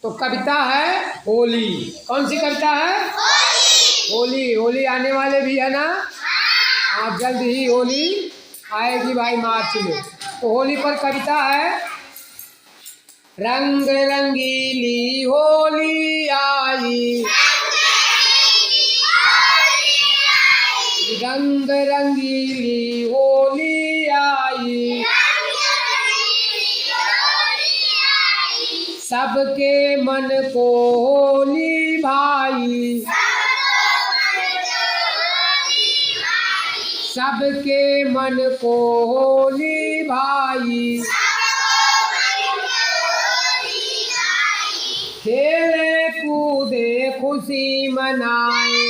तो कविता है होली। कौन सी कविता है? होली। होली आने वाले भी है ना? आज जल्द ही होली आएगी भाई, मार्च में। तो होली पर कविता है। रंग रंगीली होली आई, रंग रंगीली होली आई, सबके मन को होली भाई, सबके मन को होली भाई। खेले कूदे खुशी मनाए,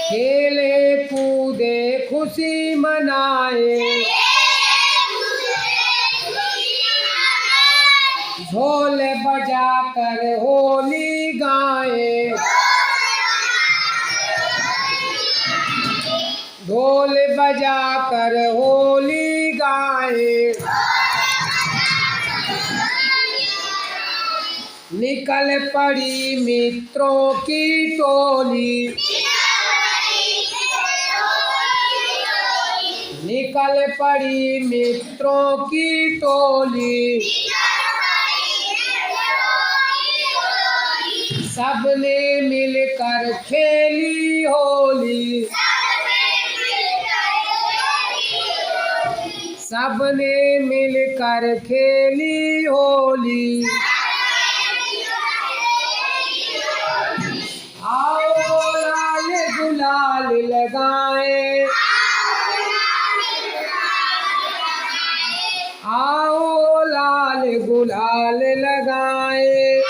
खेले कूदे खुशी मनाए, ढोल बजाकर होली गाए, ढोल बजाकर होली गाए। निकल पड़ी मित्रों की टोली, निकल पड़ी मित्रों की टोली, सबने मिलकर खेली होली, सबने मिलकर खेली होली। आओ लाल गुलाल लगाए, आओ लाल गुलाल लगाए,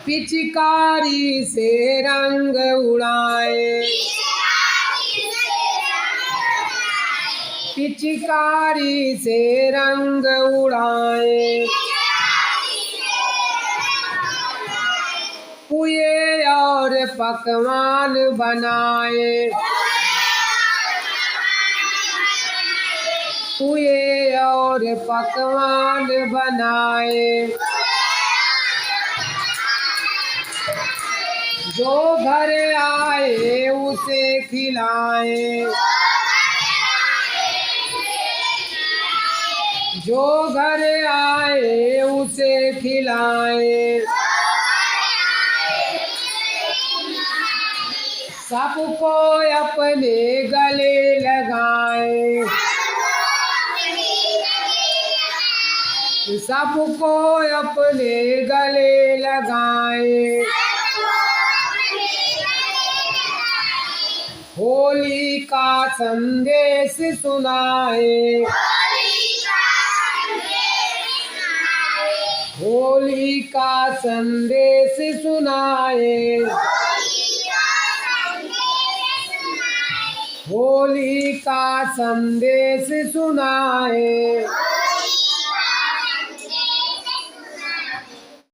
पिचकारी से रंग उड़ाए, पिचकारी से रंग उड़ाए। पुए और पकवान बनाए, पुए और पकवान बनाए, जो घर आए उसे खिलाए, जो घर आए उसे खिलाए। सबको अपने गले लगाए, सबको अपने गले लगाए। होली का संदेश सुनाए, होली का संदेश सुनाए, होली का संदेश सुनाए।